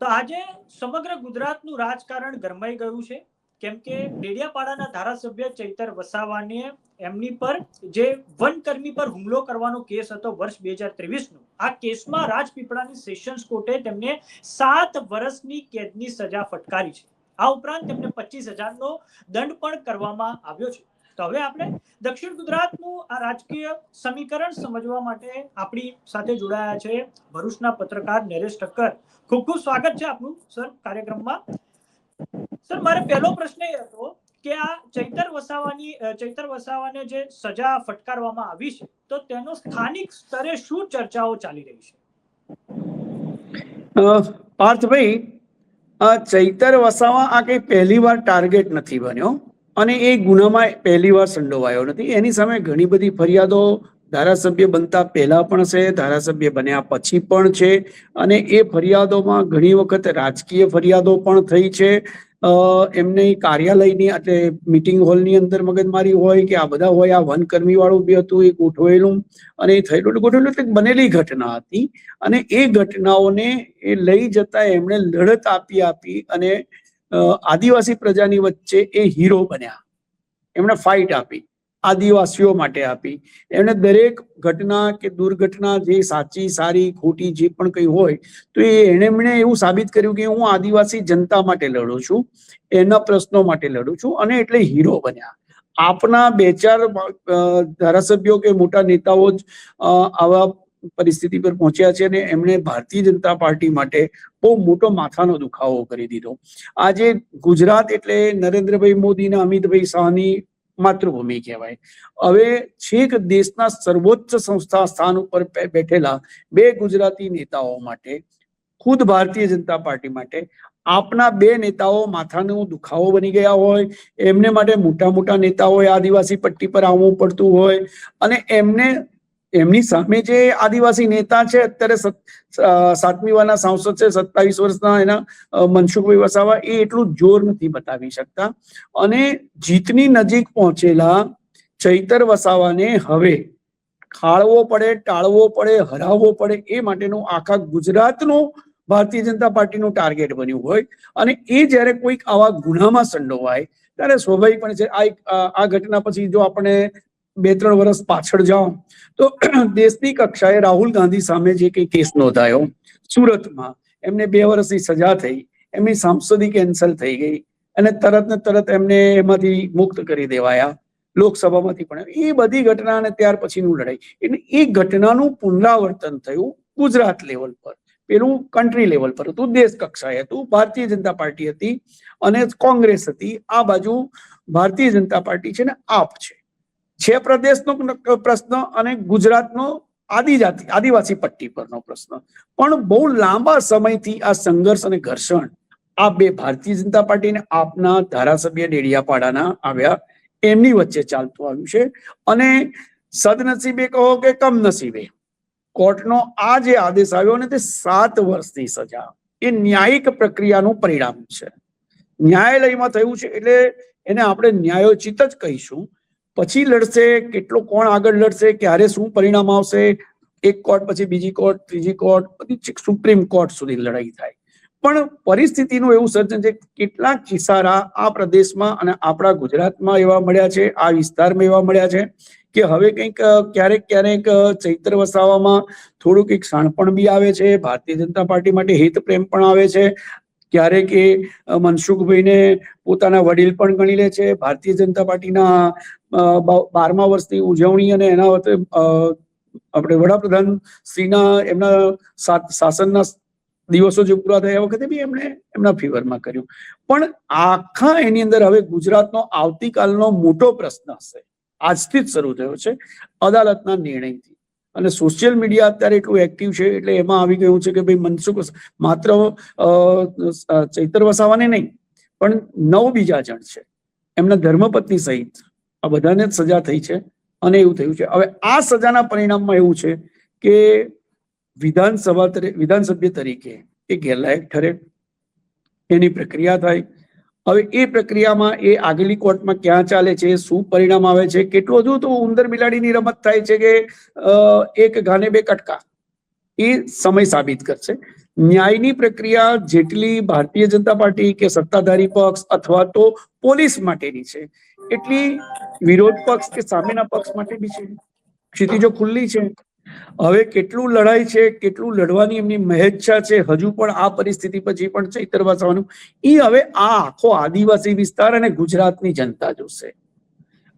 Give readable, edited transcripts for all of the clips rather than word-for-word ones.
તો આજે સમગ્ર ગુજરાતનું રાજકારણ ગરમાઈ ગયું છે, કેમ કે ડેડિયાપાડાના ધારાસભ્ય ચૈતર વસાવાને એમની પર જે વનકર્મી પર હુમલો કરવાનો કેસ હતો વર્ષ 2023 નો, આ કેસમાં રાજપીપળાની સેશન્સ કોર્ટે તેમને 7 વર્ષની કેદની સજા ફટકારી છે. આ ઉપરાંત તેમને 25,000 નો દંડ પણ કરવામાં આવ્યો છે. તો હવે આપણે દક્ષિણ ગુજરાતનું આ રાજકીય સમીકરણ સમજવા માટે આપણી સાથે જોડાયા છે ભરૂચના પત્રકાર નરેશ ઠક્કર. ખૂબ ખૂબ સ્વાગત છે આપનું સર કાર્યક્રમમાં. સર, મારો પહેલો પ્રશ્ન એ હતો કે આ ચૈતર વસાવાને જે સજા ફટકારવામાં આવી છે, તો તેનો સ્થાનિક સ્તરે શું ચર્ચાઓ ચાલી રહી છે? પાર્થભાઈ, ચૈતર વસાવા આ કઈ પહેલી વાર ટાર્ગેટ નથી બન્યો અને એ ગુનામાં પહેલી વાર સંડોવાયો નથી. એની સામે ઘણી બધી ફરિયાદો ધારાસભ્ય બનતા પહેલા પણ છે, ધારાસભ્ય બન્યા પછી પણ છે, અને એ ફરિયાદોમાં ઘણી વખત રાજકીય ફરિયાદો પણ થઈ છે. એમને કાર્યાલયની એટલે મીટિંગ હોલની અંદર મગજમારી હોય કે આ બધા હોય, આ વનકર્મી વાળું બી હતું, એ ગોઠવેલું અને એ થયેલું ગોઠવેલું એટલે બનેલી ઘટના હતી. અને એ ઘટનાઓને એ લઈ જતા એમણે લડત આપી અને આદિવાસી પ્રજાની વચ્ચે એ હીરો બન્યા. એમણે ફાઇટ આપી, આદિવાસીઓ માટે આપી. એમણે દરેક ઘટના કે દુર્ઘટના જે સાચી સારી ખોટી જે પણ કઈ હોય તો એમણે એવું સાબિત કર્યું કે હું આદિવાસી જનતા માટે લડું છું, એના પ્રશ્નો માટે લડું છું, અને એટલે હીરો બન્યા. આપના 2-4 ધારાસભ્યો કે મોટા નેતાઓ જ આવા પરિસ્થિતિ પર પહોંચ્યા છે અને એમણે ભારતીય જનતા પાર્ટી માટે બહુ મોટો માથાનો દુખાવો કરી દીધો. આજે ગુજરાત એટલે નરેન્દ્રભાઈ મોદી અને અમિતભાઈ શાહની માતૃભૂમિ કહેવાય. હવે છેક દેશના સર્વોચ્ચ સંસ્થા સ્થાન ઉપર બેઠેલા 2 ગુજરાતી નેતાઓ માટે, ખુદ ભારતીય જનતા પાર્ટી માટે આપના 2 નેતાઓ માથાનો દુખાવો બની ગયા હોય, એમને માટે મોટા મોટા નેતાઓએ આદિવાસી પટ્ટી પર આવવું પડતું હોય, અને એમની સામે જે આદિવાસી નેતા છે અત્યારે 7મી વારના સાંસદ છે, 27 વર્ષના એના મનસુખભાઈ વસાવા, એ એટલું જોર નથી બતાવી શકતા. અને જીતની નજીક પહોંચેલા ચૈતર વસાવાને હવે ખાળવો પડે, ટાળવો પડે, હરાવવો પડે, એ માટેનું આખા ગુજરાતનું ભારતીય જનતા પાર્ટીનું ટાર્ગેટ બન્યું હોય. અને એ જ્યારે કોઈક આવા ગુનામાં સંડોવાય ત્યારે સ્વાભાવિક પણ છે. આ ઘટના પછી જો આપણે 2-3 વર્ષ પાછળ જાઓ તો દેશની કક્ષાએ રાહુલ ગાંધી સામે જે કઈ કેસ નોંધાયો સુરતમાં, એમને 2 વર્ષની સજા થઈ, એમની સાંસદી કેન્સલ થઈ ગઈ અને તરત ને તરત એમને એમાંથી મુક્ત કરી દેવાયા, લોકસભામાંથી પણ. એ બધી ઘટના અને ત્યાર પછીનું લડાઈ, એટલે એ ઘટનાનું પુનરાવર્તન થયું ગુજરાત લેવલ પર. પેલું કન્ટ્રી લેવલ પર હતું, દેશ કક્ષાએ હતું, ભારતીય જનતા પાર્ટી હતી અને કોંગ્રેસ હતી. આ બાજુ ભારતીય જનતા પાર્ટી છે ને આપ છે પ્રદેશનો પ્રશ્ન અને ગુજરાતનો આદિવાસી પટ્ટી પરનો પ્રશ્ન. પણ બહુ લાંબા સમયથી આ સંઘર્ષ અને ઘર્ષણ આ 2 ભારતીય જનતા પાર્ટી અને આપના ધારાસભ્ય ડેડિયાપાડાના આવ્યા એમની વચ્ચે ચાલતું આવ્યું છે. અને સદનસીબે કહો કે કમનસીબે કોર્ટનો આ જે આદેશ આવ્યો ને તે 7 વર્ષની સજા, એ ન્યાયિક પ્રક્રિયાનું પરિણામ છે. ન્યાયાલયમાં થયું છે એટલે એને આપણે ન્યાયોચિત જ કહીશું. પછી લડશે, કેટલો કોણ આગળ લડશે, ક્યારે શું પરિણામ આવશે, એક કોર્ટ પછી બીજી કોર્ટ, ત્રીજી કોર્ટ, બધી સુપ્રીમ કોર્ટ સુધી લડાઈ થાય. પણ પરિસ્થિતિનું એવું સર્જન છે, કેટલાક કિસ્સા આ પ્રદેશમાં અને આપણા ગુજરાતમાં એવા મળ્યા છે, આ વિસ્તારમાં એવા મળ્યા છે કે હવે કંઈક ક્યારેક ચૈતર વસાવામાં થોડું કંઈક શાણપણ બી આવે છે, ભારતીય જનતા પાર્ટી માટે હિત પ્રેમ પણ આવે છે. ક્યારેક એ મનસુખભાઈને પોતાના વડીલ પણ ગણી લે છે. ભારતીય જનતા પાર્ટીના 12મા વર્ષની ઉજવણી અને એના આપણે વડાપ્રધાન શ્રીના એમના શાસનના દિવસો જે પૂરા થયા વખતે બી એમણે એમના ફેવરમાં કર્યું. પણ આખા એની અંદર હવે ગુજરાતનો આવતીકાલનો મોટો પ્રશ્ન હશે, આજથી જ શરૂ થયો છે અદાલતના નિર્ણયથી. અને સોશિયલ મીડિયા અત્યારે એટલું એક્ટિવ છે એટલે એમાં આવી ગયું છે કે ભાઈ મનસુખ માત્ર ચૈતર વસાવાને નહીં પણ 9 બીજા જણ છે, એમના ધર્મપત્ની સહિત આ બધાને જ સજા થઈ છે. અને એવું થયું છે હવે આ સજાના પરિણામમાં એવું છે કે વિધાનસભ્ય તરીકે એ ગેરલાયક ઠરે, એની પ્રક્રિયા થાય. હવે એ પ્રક્રિયામાં એ આગલી કોર્ટમાં ક્યાં ચાલે છે, શું પરિણામ આવે છે, કેટલું હજુ તો ઉંદર બિલાડીની રમત થાય છે કે 1 ઘાને 2 કટકા, એ સમય સાબિત કરશે. ન્યાયની પ્રક્રિયા જેટલી ભારતીય જનતા પાર્ટી કે સત્તાધારી પક્ષ અથવા તો પોલીસ માટેની છે એટલી વિરોધ પક્ષ કે સામેના પક્ષ માટે બી છે. ક્ષિતિજો ખુલ્લી છે. હવે કેટલું લડાઈ છે, કેટલું લડવાની એમની મહેચ્છા છે, હજુ પણ આ પરિસ્થિતિ પછી પણ ચૈતર વસાવાનું એ હવે આ આખો આદિવાસી વિસ્તાર અને ગુજરાતની જનતા જોશે.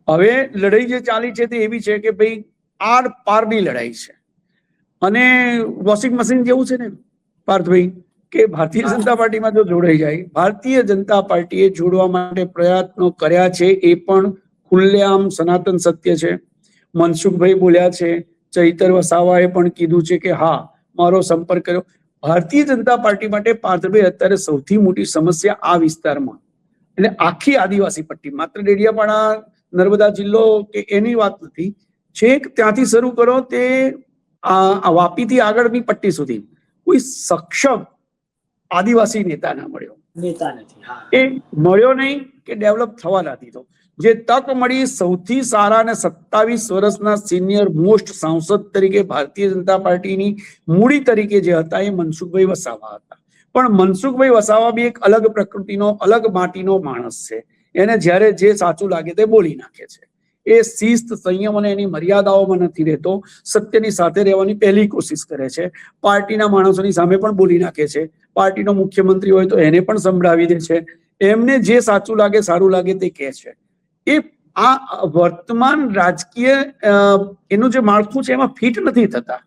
હવે લડાઈ જે ચાલી છે તે એવી છે કે ભાઈ આર પારની લડાઈ છે અને વોશિંગ મશીન જેવું છે ને પાર્થભાઈ, કે ભારતીય જનતા પાર્ટીમાં જો જોડાઈ જાય, ભારતીય જનતા પાર્ટીએ જોડવા માટે પ્રયત્નો કર્યા છે, એ પણ ખુલ્લેઆમ સનાતન સત્ય છે. મનસુખભાઈ બોલ્યા છે, ચૈતર વસાવાએ પણ કીધું છે કે હા મારો સંપર્ક કર્યો. ભારતીય જનતા પાર્ટી માટે પાર્થભાઈ અત્યારે સૌથી મોટી સમસ્યા આ વિસ્તારમાં એટલે આખી આદિવાસી પટ્ટી, માત્ર ડેડિયાપાડા નર્મદા જિલ્લો કે એની વાત નથી, છેક ત્યાંથી શરૂ કરો તે વાપીથી આગળની પટ્ટી સુધી કોઈ સક્ષમ આદિવાસી નેતા ના મળ્યો. નેતા નથી. એ મળ્યો નહીં કે ડેવલપ થવા ના દીધો. જે તક મળી સૌથી સારા અને 27 વર્ષના સિનિયર મોસ્ટ સાંસદ તરીકે ભારતીય જનતા પાર્ટીની મૂડી તરીકે જે હતા એ મનસુખભાઈ વસાવા હતા. પણ મનસુખભાઈ વસાવા બી એક અલગ પ્રકૃતિનો, અલગ માટીનો માણસ છે. એને જ્યારે જે સાચું લાગે તે બોલી નાખે છે. એ શિસ્ત, સંયમ અને એની મર્યાદાઓમાં નથી રહેતો. સત્યની સાથે રહેવાની પહેલી કોશિશ કરે છે. પાર્ટીના માણસોની સામે પણ બોલી નાખે છે. પાર્ટીનો મુખ્યમંત્રી હોય તો એને પણ સંભળાવી દે છે. એમને જે સાચું લાગે, સારું લાગે તે કહે છે. એ આ વર્તમાન રાજકીય એનું જે માળખું છે એમાં ફિટ નથી થતા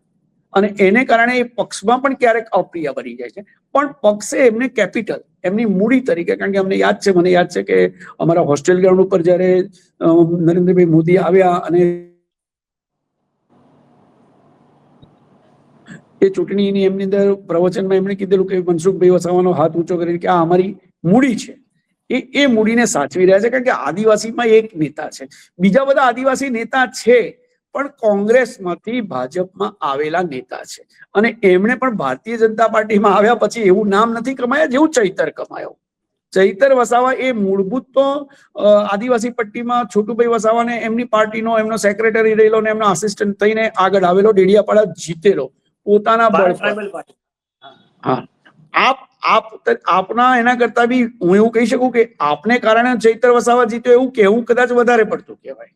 અને એને કારણે એ પક્ષમાં પણ ક્યારેક અપ્રિય બની જાય છે. પણ પક્ષે એમને કેપિટલ, એમની મૂડી તરીકે, કારણ કે મને યાદ છે કે અમારા હોસ્ટેલ ગ્રાઉન્ડ ઉપર જયારે નરેન્દ્રભાઈ મોદી આવ્યા અને એ ચૂંટણીની એમની અંદર પ્રવચનમાં એમણે કીધેલું કે મનસુખભાઈ વસાવાનો હાથ ઊંચો કરીને કે આ અમારી મૂડી છે. એ મૂડીને સાચવી રહ્યા છે, કારણ કે આદિવાસીમાં એક નેતા છે. બીજા બધા આદિવાસી નેતા છે પણ કોંગ્રેસમાંથી ભાજપમાં આવેલા નેતા છે અને એમણે પણ ભારતીય જનતા પાર્ટીમાં આવ્યા પછી એવું નામ નથી કમાયા જેવું ચૈતર કમાયો. ચૈતર વસાવા એ મૂળભૂત તો આદિવાસી પટ્ટીમાં છોટુભાઈ વસાવાને એમની પાર્ટીનો એમનો સેક્રેટરી રહેલો ને એમનો આસિસ્ટન્ટ થઈને આગળ આવેલો, ડેડિયાપાડા જીતેલો પોતાના બળ પર. હા, આપના એના કરતા બી હું એવું કહી શકું કે આપને કારણે ચૈતર વસાવા જીત્યો એવું કહેવું કદાચ વધારે પડતું કહેવાય.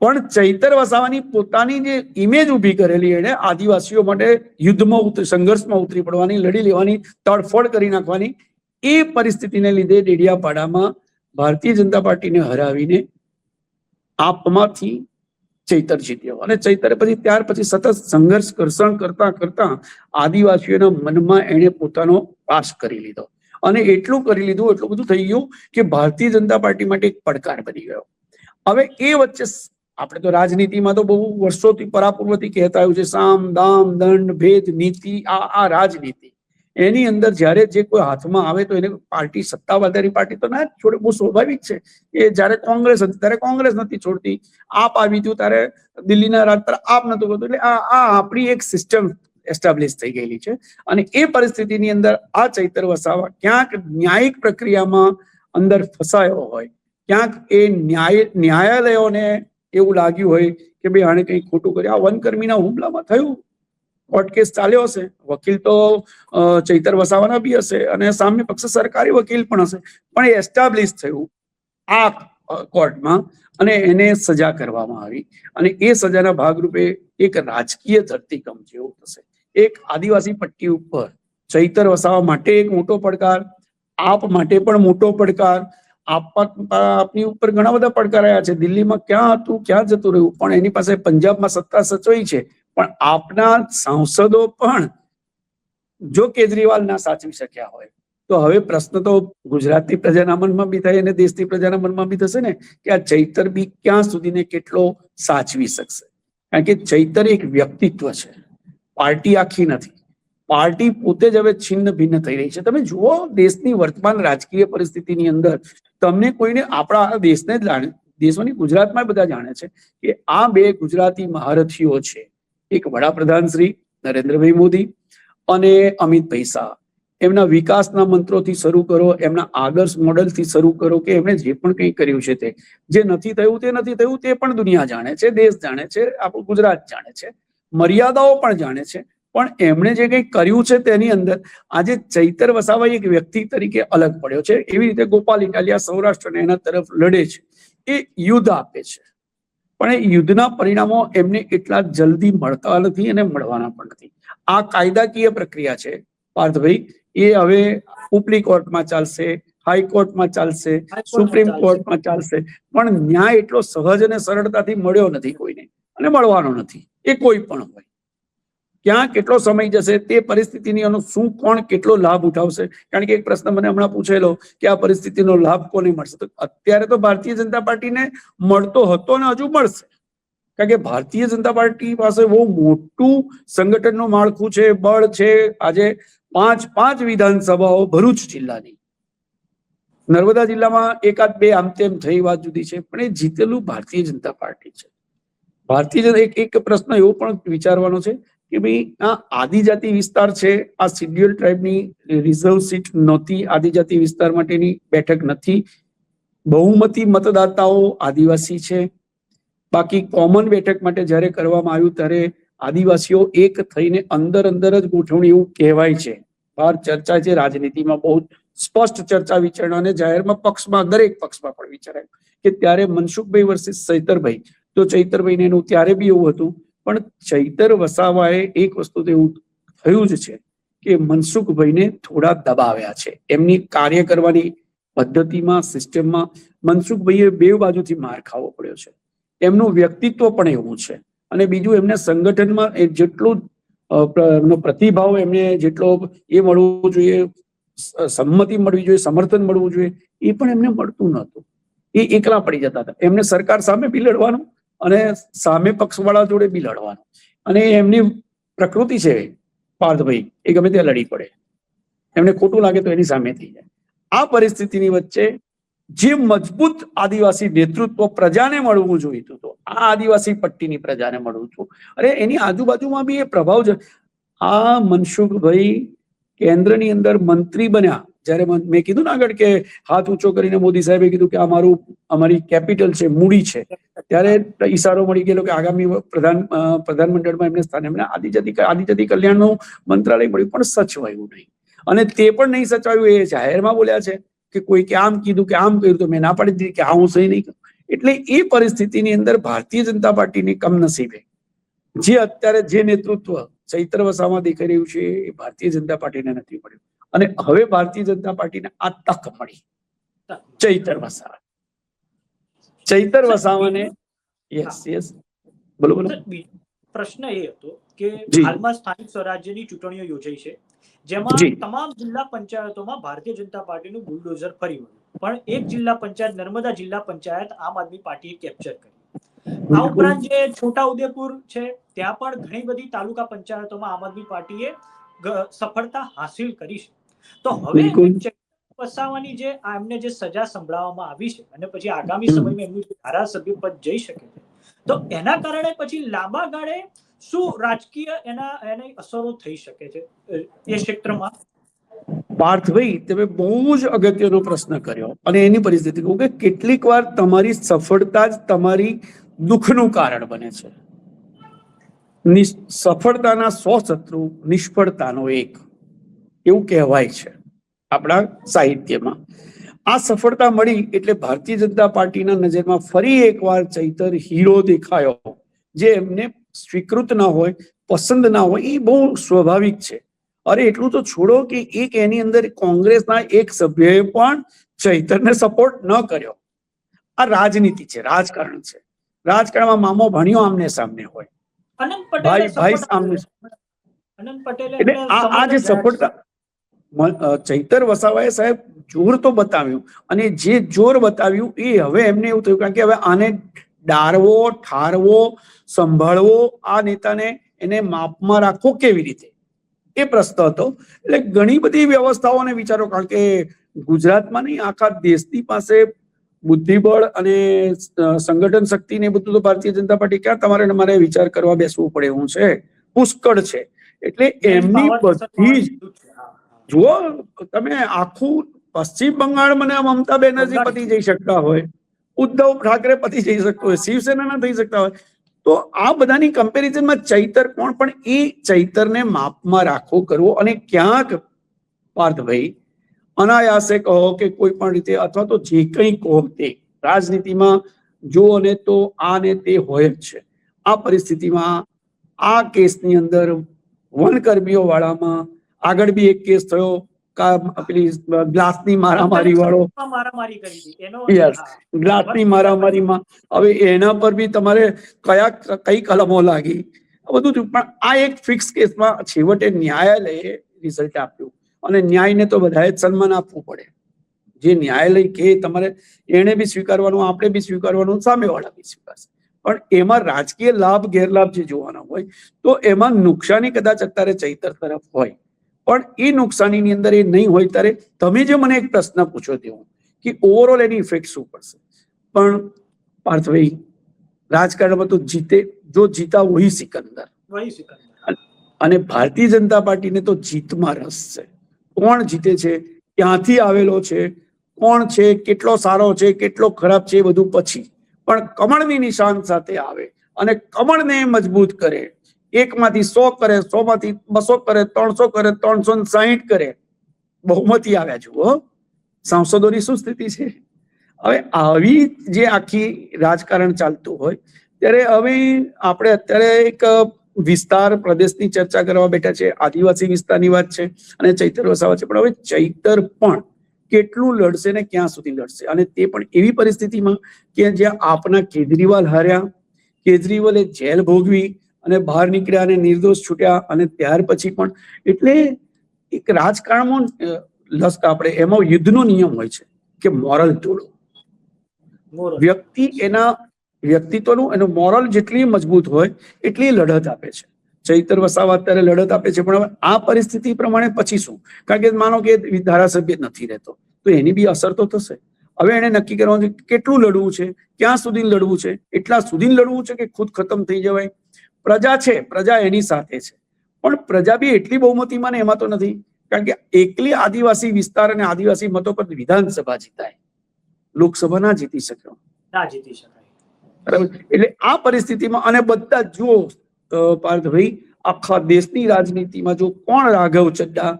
પણ ચૈતર વસાવાની પોતાની જે ઇમેજ ઉભી કરેલી એને આદિવાસીઓ માટે યુદ્ધમાં સંઘર્ષમાં ઉતરી પડવાની, લડી લેવાની, તડફડ કરી નાખવાની, એ પરિસ્થિતિને લીધે ડેડિયાપાડામાં ભારતીય જનતા પાર્ટીને હરાવીને આપમાંથી ચૈતર જીત્યો અને ચૈતરે પછી ત્યાર પછી સતત સંઘર્ષ ઘર્ષણ કરતા કરતા આદિવાસીઓના મનમાં એને પોતાનો વાસ કરી લીધો અને એટલું કરી લીધું, એટલું બધું થઈ ગયું કે ભારતીય જનતા પાર્ટી માટે એક પડકાર બની ગયો. હવે એ વચ્ચે આપણે તો રાજનીતિમાં તો બહુ વર્ષોથી પરાપૂર્વથી કહેતા આવ્યું છે, સામ દામ દંડ ભેદ નીતિ, આ રાજનીતિ. એની અંદર જ્યારે જે કોઈ હાથમાં આવે તો એને પાર્ટી, સત્તાધારી પાર્ટી તો ના જ છોડે. બહુ સ્વાભાવિક છે કે જ્યારે કોંગ્રેસ હતી ત્યારે કોંગ્રેસ નથી છોડતી, આપ આવી હતું ત્યારે દિલ્હીના રાજ પર આપ નતું કરતું. એટલે આ આપણી એક સિસ્ટમ એસ્ટાબ્લિશ થઈ ગયેલી છે અને એ પરિસ્થિતિની અંદર આ ચૈતર વસાવા ક્યાંક ન્યાયિક પ્રક્રિયામાં અંદર ફસાયો હોય, ક્યાંક એ ન્યાયાલયોને એવું લાગ્યું હોય કે ભાઈ આણે કંઈ ખોટું કર્યું. આ વનકર્મીના હુમલામાં થયું, કોર્ટ કેસ ચાલ્યો હશે, વકીલ તો ચૈતર વસાવાના બી હશે અને સામે પક્ષે સરકારી વકીલ પણ હશે, પણ એ એસ્ટાબ્લિશ થયું આ કોર્ટમાં અને એને સજા કરવામાં આવી અને એ સજાના ભાગરૂપે એક રાજકીય ધરતીકંપ જેવું થશે. એક આદિવાસી પટ્ટી ઉપર ચૈતર વસાવા માટે એક મોટો પડકાર, આપ માટે પણ મોટો પડકાર. આપની ઉપર ઘણા બધા પડકાર આવ્યા છે. દિલ્હીમાં ક્યાં હતું, ક્યાં જતું રહ્યું, પણ એની પાસે પંજાબમાં સત્તા સચવાઈ છે. પણ આપના સાંસદો પણ જો કેજરીવાલ ના સાચવી શક્યા હોય તો હવે પ્રશ્ન તો ગુજરાતની પ્રજાના મનમાં બી થાય અને દેશની પ્રજાના મનમાં બી થશે ને કે આ ચૈતર બી ક્યાં સુધી ને કેટલો સાચવી શકશે. કારણ કે ચૈતર એક વ્યક્તિત્વ છે, પાર્ટી આખી નથી. પાર્ટી પોતે જ હવે છિન્ન ભિન્ન થઈ રહી છે. તમે જુઓ દેશની વર્તમાન રાજકીય પરિસ્થિતિની અંદર તમને કોઈને, આપણા દેશને જ જાણે, દેશોની ગુજરાતમાં બધા જાણે છે કે આ બે ગુજરાતી મહારથીઓ છે, એક વડાપ્રધાન શ્રી નરેન્દ્રભાઈ મોદી અને અમિતભાઈ શાહ. એમના વિકાસના મંત્રોથી શરૂ કરો, એમના આદર્શ મોડેલથી શરૂ કરો કે એમણે જે પણ કંઈ કર્યું છે તે જે નથી થયું તે પણ દુનિયા જાણે છે, દેશ જાણે છે, આપણું ગુજરાત જાણે છે, મર્યાદાઓ પણ જાણે છે. પણ એમણે જે કંઈ કર્યું છે તેની અંદર આજે ચૈતર વસાવા એક વ્યક્તિ તરીકે અલગ પડ્યો છે. એવી રીતે ગોપાલ ઇટાલિયા સૌરાષ્ટ્ર એના તરફ લડે છે, એ યુદ્ધ આપે છે, પણ એ યુદ્ધના પરિણામો એમને એટલા જલ્દી મળતા નથી અને મળવાના પણ નથી. આ કાયદાકીય પ્રક્રિયા છે પાર્થભાઈ, એ હવે ઉપલી કોર્ટમાં ચાલશે, હાઈકોર્ટમાં ચાલશે, સુપ્રીમ કોર્ટમાં ચાલશે, પણ ન્યાય એટલો સહજ અને સરળતાથી મળ્યો નથી કોઈને, અને મળવાનો નથી. એ કોઈ પણ હોય, ક્યાં કેટલો સમય જશે તે પરિસ્થિતિની શું કોણ કેટલો લાભ ઉઠાવશે. કારણ કે એક પ્રશ્ન મને હમણાં પૂછેલો કે આ પરિસ્થિતિનો લાભ કોને મળશે, તો અત્યારે તો ભારતીય જનતા પાર્ટીને મળતો હતો ને હજુ મળશે. કારણ કે ભારતીય જનતા પાર્ટી પાસે બહુ મોટું સંગઠનનું માળખું છે, બળ છે. આજે પાંચ વિધાનસભાઓ ભરૂચ જિલ્લાની, નર્મદા જિલ્લામાં એકાદ બે આમ તેમ થઈ વાત જુદી છે, પણ એ જીતેલું ભારતીય જનતા પાર્ટી છે. ભારતીય એક પ્રશ્ન એવો પણ વિચારવાનો છે કે ભાઈ આ આદિજાતિ વિસ્તાર છે, આ શિડ્યુલ ટ્રાઇબની રિઝર્વ સીટ નહોતી, આદિજાતિ વિસ્તાર માટેની બેઠક નથી, બહુમતી મતદાતાઓ આદિવાસી છે. બાકી કોમન બેઠક માટે જ્યારે કરવામાં આવ્યું ત્યારે આદિવાસીઓ એક થઈને અંદર જ ગોઠવણી એવું કહેવાય છે. બહાર ચર્ચા છે, રાજનીતિમાં બહુ સ્પષ્ટ ચર્ચા વિચારણા અને જાહેરમાં પક્ષમાં દરેક પક્ષમાં પણ વિચારાય કે ત્યારે મનસુખભાઈ વર્સિસ ચૈતરભાઈ, તો ચૈતરભાઈને એનું ત્યારે બી એવું હતું. પણ ચૈતર વસાવાએ એક વસ્તુ તો એવું થયું જ છે કે મનસુખભાઈને થોડા દબાવ્યા છે એમની કાર્ય કરવાની પદ્ધતિમાં, સિસ્ટમમાં. મનસુખભાઈએ બે બાજુથી માર ખાવો પડ્યો છે. એમનું વ્યક્તિત્વ પણ એવું છે, અને બીજું એમને સંગઠનમાં જેટલું પ્રતિભાવ એમને જેટલો એ મળવું જોઈએ, સંમતિ મળવી જોઈએ, સમર્થન મળવું જોઈએ, એ પણ એમને મળતું નહોતું. એ એકલા પડી જતા હતા. એમને સરકાર સામે બી લડવાનું અને સામે પક્ષવાળા જોડે બી લડવાનું, અને એમની પ્રકૃતિ છે પાર્થભાઈ, એ ગમે ત્યાં લડી પડે, એમને ખોટું લાગે તો એની સામે થઈ જાય. આ પરિસ્થિતિની વચ્ચે જે મજબૂત આદિવાસી નેતૃત્વ પ્રજાને મળવું જોઈતું હતું, આ આદિવાસી પટ્ટીની પ્રજાને મળવું હતું, અરે એની આજુબાજુમાં બી એ પ્રભાવ છે. આ મનસુખભાઈ કેન્દ્રની અંદર મંત્રી બન્યા જ્યારે મેં કીધું ને આગળ કે હાથ ઊંચો કરીને મોદી સાહેબે કીધું કે અમારી કેપિટલ છે, મૂડી છે, ત્યારે ઈશારો મળી ગયેલો કે આગામી પ્રધાનમંડળમાં એમને સ્થાન, એમને આદિજાતિ કલ્યાણનું મંત્રાલય મળ્યું, પણ સચવાયું નહીં. અને તે પણ નહીં સચવાયું, એ જાહેરમાં બોલ્યા છે કે કોઈ કે આમ કીધું કે આમ કર્યું, તો મેં ના પાડી દીધી કે આ હું સહી નહીં કરું. એટલે એ પરિસ્થિતિની અંદર ભારતીય જનતા પાર્ટીની કમનસીબે જે અત્યારે જે નેતૃત્વ ચૈતર વસાવા દેખાઈ રહ્યું છે એ ભારતીય જનતા પાર્ટીને નથી મળ્યું. અને હવે ભારતીય જનતા પાર્ટીને આ તક મળી. ચૈતર વસાવાને યસ બોલો. પ્રશ્ન એ હતો કે હાલમાં સ્થાનિક સ્વરાજ્યની ચૂંટણીઓ યોજાઈ છે, જેમાં તમામ જિલ્લા પંચાયતોમાં ભારતીય જનતા પાર્ટીનું બુલડોઝર ફરી વળ્યું, પણ એક જિલ્લા પંચાયત, નર્મદા જિલ્લા પંચાયત, આમ આદમી પાર્ટીએ કેપ્ચર કરી. આ ઉપરાંત જે છોટાઉદેપુર છે ત્યાં પણ ઘણી બધી તાલુકા પંચાયતોમાં આમ આદમી પાર્ટીએ સફળતા હાસિલ કરી છે. તો હવે વસાવાની જે એમને જે સજા સંભળાવવામાં આવી છે અને પછી આગામી સમયમાં એમનું ધારાસભ્ય પદ જઈ શકે છે, તો એના કારણે પછી લાંબા ગાળે શું રાજકીય એની અસરો થઈ શકે છે એ ક્ષેત્રમાં? પાર્થભાઈ, તમે બહુ જ અગત્યનો પ્રશ્ન કર્યો, અને એની પરિસ્થિતિ કહું કે કેટલીક વાર તમારી સફળતા જ તમારી દુઃખનું કારણ બને છે. સફળતાના 100 શત્રુ, નિષ્ફળતાનો 1, એવું કહેવાય છે આપણા સાહિત્યમાં. આ સફળતા મળી એટલે ભારતીય જનતા પાર્ટીના નજરમાં ફરી એકવાર ચૈતર હીરો દેખાયો. જે એમને સ્વીકૃત ના હોય, પસંદ ના હોય, એ બહુ સ્વાભાવિક છે. અરે એટલું તો છોડો કે એક એની અંદર કોંગ્રેસના એક સભ્યએ પણ ચૈતરને સપોર્ટ ન કર્યો. આ રાજનીતિ છે, રાજકારણ છે. રાજકારણમાં મામો ભણ્યો આમને સામને હોય, ભાઈ સામને. એટલે આ જે સફળતા ચૈતર વસાવાએ સાહેબ જોર તો બતાવ્યું, અને જે જોર બતાવ્યું એ હવે એમને એવું થયું કારણ કે હવે આને ડારવો, ઠારવો, સંભાળવો, આ નેતાને એને માપમાં રાખવો કેવી રીતે, એ પ્રશ્ન હતો. એટલે ઘણી બધી વ્યવસ્થાઓને વિચારો, કારણ કે ગુજરાતમાં નહીં આખા દેશની પાસે બુદ્ધિબળ અને સંગઠન શક્તિ ને બધું તો ભારતીય જનતા પાર્ટી ક્યાં તમારે વિચાર કરવા બેસવું પડે એવું છે, પુષ્કળ છે. એટલે એમની બધી જ જુઓ તમે, આખું પશ્ચિમ બંગાળ મને મમતા બેનર્જી પતિ જઈ શકતા હોય, ઉદ્ધવ ઠાકરે પતિ જઈ શકતો હોય, શિવસેના ના થઈ શકતા હોય, તો આ બધાની કમ્પેરિઝનમાં ચૈતર કોણ, પણ એ ચૈતરને માપમાં રાખવો કરવો, અને ક્યાંક પાર્થભાઈ અનાયાસે કહો કે કોઈ પણ રીતે, અથવા તો જે કંઈ કહો તે રાજનીતિમાં જો અને તો આ ને તે હોય જ છે. આ પરિસ્થિતિમાં આ કેસની અંદર વનકર્મીઓ વાળામાં આગળ બી એક કેસ થયો, પેલી ગ્લાસની મારામારી વાળો, મારામારી કરી હતી એનો, યસ, ગ્લાસની મારામારીમાં હવે એના પર બી તમારે કઈ કલમો લાગી, બધું થયું. પણ આ એક ફિક્સ કેસમાં છેવટે ન્યાયાલયે રિઝલ્ટ આપ્યું, અને ન્યાયને તો બધાએ જ સન્માન આપવું પડે. જે ન્યાયાલય કે તમારે એને બી સ્વીકારવાનું, આપણે બી સ્વીકારવાનું, સામેવાળા બી સ્વીકારશે. પણ એમાં રાજકીય લાભ ગેરલાભ જે જોવાના હોય, તો એમાં નુકસાની કદાચ અત્યારે ચૈતર તરફ હોય, પણ એ નુકસાનીની અંદર એ નહીં હોય. ત્યારે તમે જે મને એક પ્રશ્ન પૂછો તેવું કે ઓવરઓલ એની ઇફેક્ટ શું પડશે, પણ પાર્થભાઈ રાજકારણમાં તો જો જીતા વહી સિકંદર, અને ભારતીય જનતા પાર્ટીને તો જીતમાં રસ છે. કોણ જીતે છે, ક્યાંથી આવેલો છે, કોણ છે, કેટલો સારો છે, કેટલો ખરાબ છે, એ બધું પછી, પણ કમળની નિશાન સાથે આવે અને કમળને મજબૂત કરે. 1 માંથી 100 કરે, 100 માંથી 200 કરે, 300 કરે, 360 કરે, બહુમતી આવ્યા જુઓ. સાંસદોની શું સ્થિતિ છે? હવે આવી જે આખી રાજકારણ ચાલતું હોય ત્યારે હવે આપણે અત્યારે એક વિસ્તાર પ્રદેશની ચર્ચા કરવા બેઠા છે. આદિવાસી વિસ્તારની વાત છે અને ચૈતર વસાવા છે, પણ હવે ચૈતર પણ કેટલું લડશે ને ક્યાં સુધી લડશે, અને તે પણ એવી પરિસ્થિતિમાં કે જ્યાં આપના કેજરીવાલ હાર્યા, કેજરીવાલે જેલ ભોગવી અને બહાર નીકળ્યા અને નિર્દોષ છૂટ્યા, અને ત્યાર પછી પણ, એટલે એક રાજકારણમાં આપણે એમાં યુદ્ધનો નિયમ હોય છે કે મોરલ તોડો. વ્યક્તિ એના વ્યક્તિત્વનું, એનું મોરલ જેટલી મજબૂત હોય એટલી લડત આપે છે. ચૈતર વસાવા અત્યારે લડત આપે છે, પણ હવે આ પરિસ્થિતિ પ્રમાણે પછી શું? કારણ કે માનો કે ધારાસભ્ય નથી રહેતો, તો એની બી અસર તો થશે. હવે એને નક્કી કરવાનું છે કેટલું લડવું છે, ક્યાં સુધી લડવું છે, એટલા સુધી લડવું છે કે ખુદ ખતમ થઈ જવાય. પ્રજા છે, પ્રજા એની સાથે છે, પણ પ્રજા બી એટલી બહુમતીમાં ને એમાં તો નથી, કારણ કે એકલી આદિવાસી વિસ્તાર અને આદિવાસી મતો પર વિધાનસભા જીતાય, લોકસભા ના જીતી શક્યો. બરાબર. એટલે આ પરિસ્થિતિમાં, અને બધા જુઓ પાર્થભાઈ, આખા દેશની રાજનીતિમાં જો કોણ રાઘવ ચડ્ડા,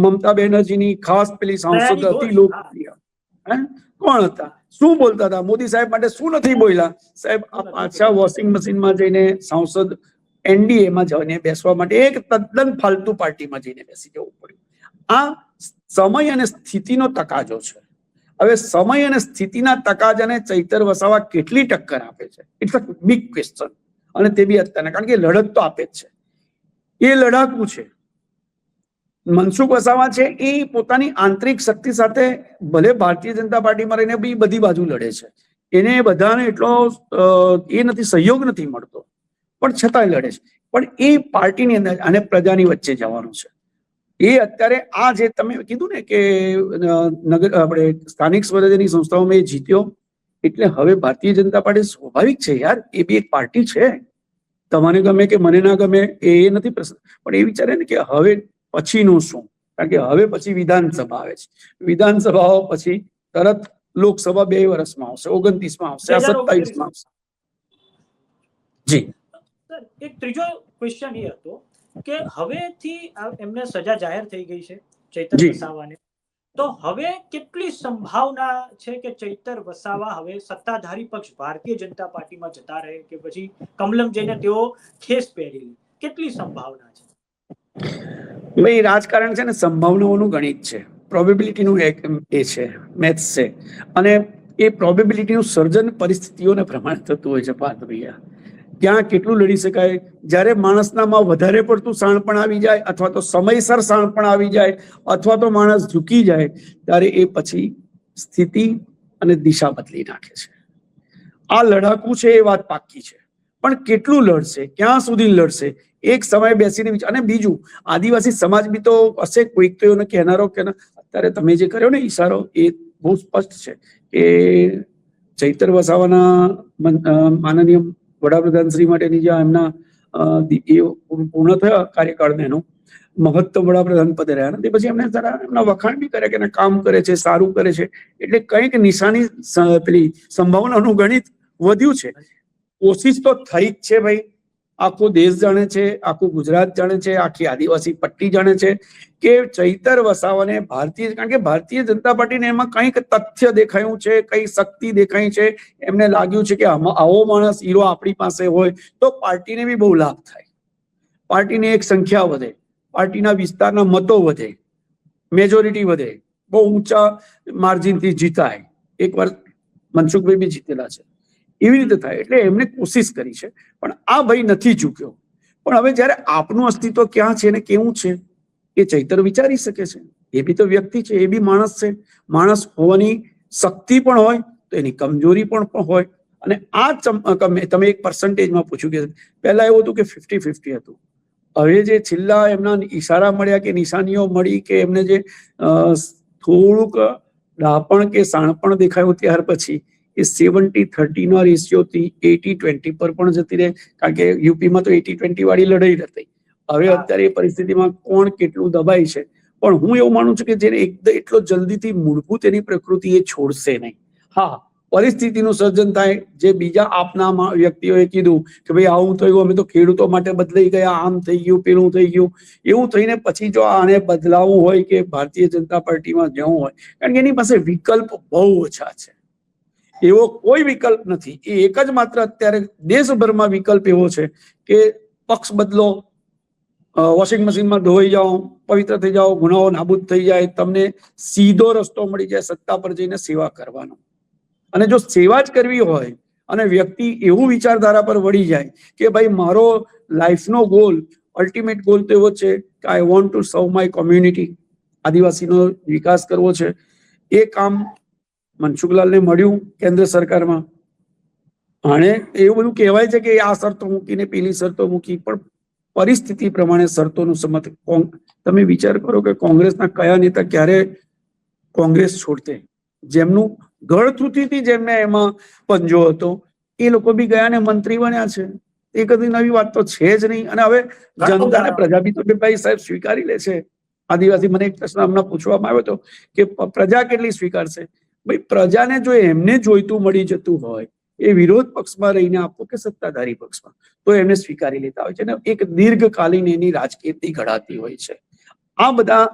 મમતા બેનર્જીની ખાસ પેલી સાંસદ હતી લોકપ્રિય, કોણ હતા, શું બોલતા હતા, મોદી સાહેબ માટે શું નથી બોલ્યા? સાહેબ આ પાછા વોશિંગ મશીનમાં જઈને સાંસદ એનડીએમાં જઈને બેસવા માટે એક તદ્દન ફાલતુ પાર્ટીમાં જઈને બેસી જવું પડ્યું. આ સમય અને સ્થિતિનો તકાજો છે. હવે સમય અને સ્થિતિના તકાજાને ચૈતર વસાવા કેટલી ટક્કર આપે છે, ઇટ્સ અ બિગ ક્વેશ્ચન. અને તે બી અત્યારે, કારણ કે લડત તો આપે જ છે, એ લડાકુ છે. મનસુખ વસાવા છે એ પોતાની આંતરિક શક્તિ સાથે ભલે ભારતીય જનતા પાર્ટીમાં રહીને બી બધી બાજુ લડે છે, એને બધાને એટલો એ નથી, સહયોગ નથી મળતો, પણ છતાંય લડે છે. પણ એ પાર્ટીની અંદર અને પ્રજાની વચ્ચે જવાનું છે. એ અત્યારે આ જે તમે કીધું ને કે આપણે સ્થાનિક સ્વરાજ્યની સંસ્થાઓમાં એ જીત્યો, એટલે હવે ભારતીય જનતા પાર્ટી સ્વાભાવિક છે યાર, એ બી એક પાર્ટી છે. તમને ગમે કે મને ના ગમે એ નથી પ્રશ્ન, પણ એ વિચારે ને કે હવે પછીનું શું? કારણ કે હવે પછી વિધાનસભા આવે છે, વિધાનસભાઓ પછી તરત લોકસભા 2 વર્ષમાં આવશે, 29માં આવશે, 27માં આવશે. જી એક ત્રીજો ક્વેશ્ચન એ હતો કે હવેથી એમને સજા જાહેર થઈ ગઈ છે ચૈતર વસાવાને, તો હવે કેટલી સંભાવના છે કે ચૈતર વસાવા હવે સત્તાધારી પક્ષ ભારતીય જનતા પાર્ટીમાં જતા રહે, કે પછી કમલમ જઈને તેઓ ખેસ પહેરી લે, કેટલી સંભાવના છે? ભાઈ રાજકારણ છે ને સંભાવનાઓનું ગણિત છે, પ્રોબેબિલિટીનું એ છે, મેથ્સ છે, અને એ પ્રોબેબિલિટીનું સર્જન પરિસ્થિતિઓને પ્રમાણે થતું હોય છે. પાર્થભૈયા ક્યાં કેટલું લડી શકાય, જ્યારે માણસનામાં વધારે પડતું શાણપણ આવી જાય, અથવા તો સમયસર શાણપણ આવી જાય, અથવા તો માણસ ઝૂકી જાય, ત્યારે એ પછી સ્થિતિ અને દિશા બદલી નાખે છે. આ લડાકુ છે એ વાત પાક્કી છે, પણ કેટલું લડશે, ક્યાં સુધી લડશે, એક સમય બેસીને. અને બીજું, આદિવાસી સમાજ બી તો હશે, કોઈક તો એને કહેનારો કે અત્યારે તમે જે કર્યો ને ઈશારો, એ બહુ સ્પષ્ટ છે કે ચૈતર વસાવાના માનનીય વડાપ્રધાન શ્રી માટેની જે એમના પૂર્ણ થયા કાર્યકાળ એનો, મહત્તમ વડાપ્રધાન પદે રહ્યા, તે પછી એમને જરા એમના વખાણ બી કર્યા કે કામ કરે છે, સારું કરે છે, એટલે કંઈક નિશાની પેલી સંભાવનાનું ગણિત વધ્યું છે. કોશિશ તો થઈ જ છે ભાઈ, આખો દેશ જાણે છે, આખું ગુજરાત જાણે છે, આખી આદિવાસી પટ્ટી જાણે છે કે ચૈતર વસાવાને કારણ કે ભારતીય જનતા પાર્ટીને એમાં કંઈક તથ્ય દેખાયું છે, કઈ શક્તિ દેખાઈ છે, એમને લાગ્યું છે કે આવો માણસ હીરો આપણી પાસે હોય તો પાર્ટીને બી બહુ લાભ થાય, પાર્ટીની એક સંખ્યા વધે, પાર્ટીના વિસ્તારના મતો વધે, મેજોરિટી વધે, બહુ ઊંચા માર્જિનથી જીતાય. એકવાર મનસુખભાઈ બી જીતેલા છે, એવી રીતે થાય. એટલે એમને કોશિશ કરી છે, પણ આ ભાઈ નથી ચૂક્યો. પણ હવે જયારે આપનું અસ્તિત્વ ક્યાં છે ને કેવું છે એ ચૈતર વિચારી શકે છે. એ બી તો વ્યક્તિ છે, એ બી માણસ છે. માણસ હોવાની શક્તિ પણ હોય તો એની કમજોરી પણ હોય. અને આ તમે એક પર્સન્ટેજમાં પૂછ્યું કે પહેલા એવું હતું કે 50-50 હતું. હવે જે છેલ્લા એમના ઈશારા મળ્યા કે નિશાનીઓ મળી કે એમને જે થોડુંક ડાપણ કે સાણપણ દેખાયું ત્યાર પછી એ 70-30 ના રેશિયોથી 80-20 પર પણ જતી રહે. કારણ કે યુપીમાં તો 80-20 વાળી લડાઈ હતી. હવે અત્યારે એ પરિસ્થિતિમાં કોણ કેટલું દબાય છે. પણ હું એવું માનું છું કે જેને એટલો જલ્દીથી મૂળભૂત એની પ્રકૃતિ એ છોડશે નહીં. હા, પરિસ્થિતિનું સર્જન થાય. જે બીજા આપના વ્યક્તિઓએ કીધું કે ભાઈ આવું થયું, અમે તો ખેડૂતો માટે બદલાઈ ગયા, આમ થઈ ગયું, પેલું થઈ ગયું, એવું થઈને પછી જો આને બદલાવવું હોય કે ભારતીય જનતા પાર્ટીમાં જવું હોય, કારણ કે એની પાસે વિકલ્પ બહુ ઓછા છે, એવો કોઈ વિકલ્પ નથી. એ એક જ માત્ર અત્યારે દેશભરમાં વિકલ્પ એવો છે કે પક્ષ બદલો, વોશિંગ મશીનમાં ધોઈ જાઓ, પવિત્ર થઈ જાઓ, ગુનાઓ નાબૂદ થઈ જાય, તમને સીધો રસ્તો મળી જાય સત્તા પર જઈને સેવા કરવાનો. અને જો સેવા જ કરવી હોય અને વ્યક્તિ એવું વિચારધારા પર વળી જાય કે ભાઈ મારો લાઈફનો ગોલ, અલ્ટિમેટ ગોલ તો એવો છે કે I want to serve my community, આદિવાસીનો વિકાસ કરવો છે, એ કામ મનસુખલાલને મળ્યું કેન્દ્ર સરકારમાં. અને એવું બધું કહેવાય છે કે આ શરતો મૂકીને પેલી શરતો મૂકી, પણ પરિસ્થિતિ પ્રમાણે શરતોનું સમર્થન. તમે વિચાર કરો કે કોંગ્રેસના કયા નેતા ક્યારે કોંગ્રેસ છોડતે? જેમનું ગળથૂથીથી જેમને એમાં પંજો હતો એ લોકો બી ગયા ને મંત્રી બન્યા છે. એ કદી નવી વાત તો છે જ નહીં. અને હવે જનતાને પ્રજા બી તો ભાઈ સાહેબ સ્વીકારી લે છે. આદિવાસી, મને એક પ્રશ્ન હમણાં પૂછવામાં આવ્યો હતો કે પ્રજા કેટલી સ્વીકારશે? ભાઈ પ્રજાને જો એમને જોઈતું મળી જતું હોય, એ વિરોધ પક્ષમાં રહીને આપો કે સત્તાધારી પક્ષમાં, તો એમને સ્વીકારી લેતા હોય છે ને એક દીર્ઘકાલીન એની રાજકીય ઘડાતી હોય છે. આ બધા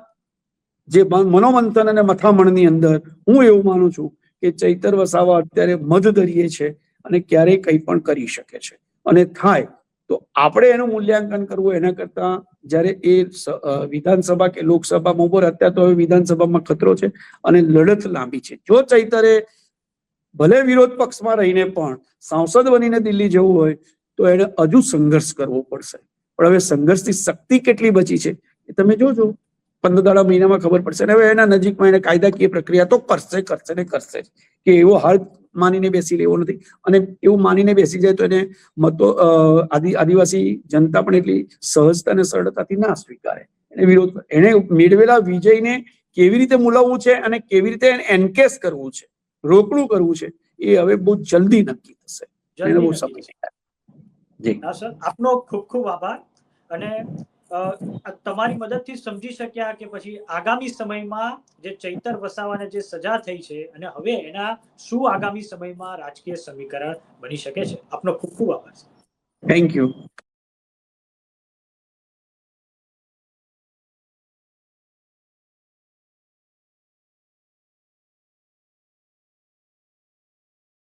જે મનોમંથન અને મથામણની અંદર હું એવું માનું છું કે ચૈતર વસાવા અત્યારે મધદરીએ છે અને ક્યારેય કંઈ પણ કરી શકે છે. અને થાય તો આપણે એનું મૂલ્યાંકન કરવું એના કરતા જ્યારે એ વિધાનસભા કે લોકસભામાં ઉપર, અત્યારે તો હવે વિધાનસભામાં ખતરો છે અને લડત લાંબી છે. જો ચૈતરે ભલે વિરોધ પક્ષમાં રહીને પણ સાંસદ બનીને દિલ્હી જવું હોય તો એને હજુ સંઘર્ષ કરવો પડશે. પણ હવે સંઘર્ષની શક્તિ કેટલી બચી છે એ તમે જોજો, 15 મહિનામાં ખબર પડશે. હવે એના નજીકમાં એને કાયદાકીય પ્રક્રિયા તો કરશે ને કરશે જ, કે એવો હાલ માનીને બેસી લેવો નથી. અને એવું માનીને બેસી જાય તો એને મતો આદિવાસી જનતા પણ એટલી સહજતા અને સરળતાથી ના સ્વીકારે. એને વિરોધ, એને મેળવેલા વિજયને કેવી રીતે મૂલવવું છે અને કેવી રીતે એન્કેસ કરવું છે, રોકડું કરવું છે, એ હવે બહુ જલ્દી નક્કી થશે. એને બહુ સમય નહીં. જી હા સર, આપનો ખૂબ ખૂબ આભાર. અને તમારી મદદથી સમજી શક્યા કે પછી આગામી સમયમાં જે ચૈતર વસાવાને જે સજા થઈ છે અને હવે એના શું આગામી સમયમાં રાજકીય સમીકરણ બની શકે છે. આપનો ખૂબ ખૂબ આભાર. Thank you.